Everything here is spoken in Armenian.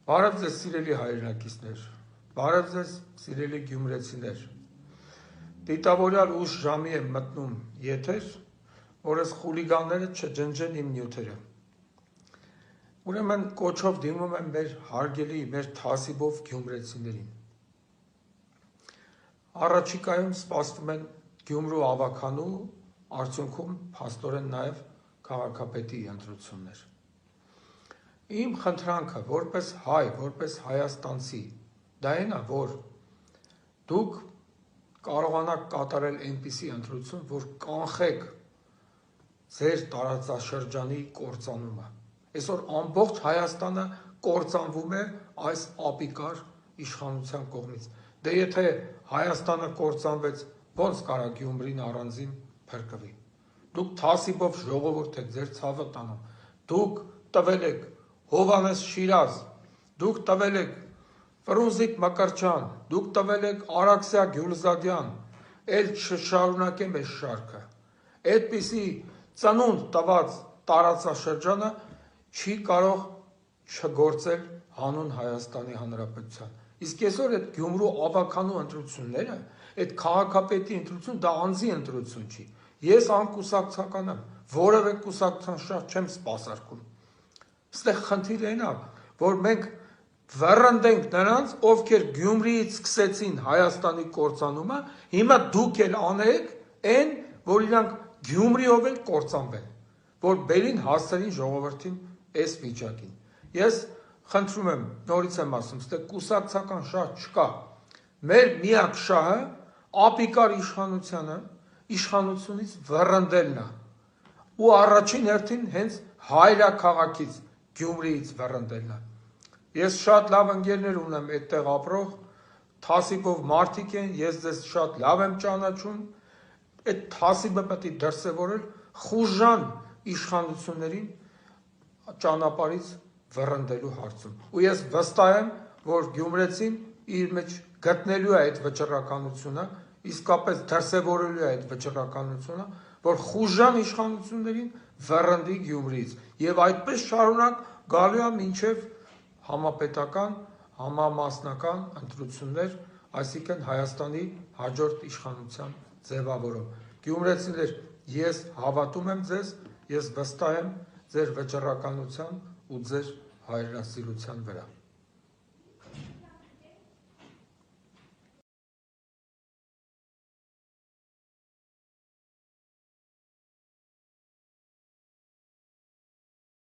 Բարև ձեզ սիրելի հայրենակիցներ, բարև ձեզ սիրելի գյումրեցիներ, դիտավորյալ ուշ ժամի եմ մտնում եթեր, որ ես խուլիգանները չջնջեն իմ նյութերը։ Ուրեմն կոչով դիմում եմ մեր հարգելի, մեր թասիբով գյումրեցիներին։ Առաջիկայում սպասվում են Գյումրու ավագանու, արդյունքում փաստորեն նաև քաղաքապետի ընտրություններ։ Իմ խնդրանքը որպես հայ, որպես հայաստանցի, դա այն է, որ դուք կարողանաք կատարել այնպիսի ընտրություն, որ կանխեք ձեր տարածաշրջանի կործանումը։ Այսօր ամբողջ Հայաստանը կործանվում է այս ապիկար իշխանության կողմից։ Դե եթե Հայաստանը կործանվեց, ո՞նց կարա Գյումրին առանձին փրկվի։ Դուք թասիբով ժողովուրդ եք, ձեր ցավը տանում։ Դուք տվել եք Հովհաննես Շիրազ, դուք տվել եք Ֆրունզիկ Մկրտչյան, դուք տվել եք Արաքսիա Գյուլզադյան, էլ չշարունակեմ այս շարքը։ Այդպիսի ծնունդ տված տարածաշրջանը չի կարող չգործել հանուն Հայաստանի Հանրապետության։ Իսկ այսօր այդ Գյումրու ավագանու ընտրությունները, այդ քաղաքապետի ընտրություն, դա անձի ընտրություն չի։ Ես անկուսակցական եմ, որևէ կուսակցության շահ չեմ սպասարկում։ Այստեղ խնդիրը այն է, որ մենք վռնդենք նրանց, ովքեր Գյումրիից սկսեցին Հայաստանի կործանումը, հիմա դուք էլ անեք այն, որ իրանք Գյումրիով էլ կործանվեն, որ բերին հասցրին ժողովրդին այս վիճակին։ Ես խնդրում եմ, նորից եմ ասում, ստե կուսակցական շահ չկա։ Մեր միակ շահը ապիկար իշխանությունից վռնդելն է։ Ու առաջին հերթին հենց հայրաքաղաքից Գյումրիից վռնդելն է։ Ես շատ լավ ընկերներ ունեմ այդտեղ ապրող, թասիբով մարդիկ են, ես ձեզ շատ լավ եմ ճանաչում, այդ թասիբը պետք է դրսևորել խուժան իշխանություններին ճանապարհից վռնդելու հարցում։ Ու ես վստահ եմ, որ գյումրեցին իր մեջ գտնելու է այդ վճռականությունը, իսկապես դրսևորելու է այդ վճռականությունը, որ խուժան իշխանություններին վռնդի Գյումրիից։ Եվ այդպես շարունակ գալու է մինչև համապետական, համամասնական ընտրություններ, այսինքն Հայաստանի հաջորդ իշխանության ձևավորում։ Գյումրեցիներ, ես հավատում եմ ձեզ, ես վստահ եմ ձեր վճռականության ու ձեր հայրենասիրության վրա։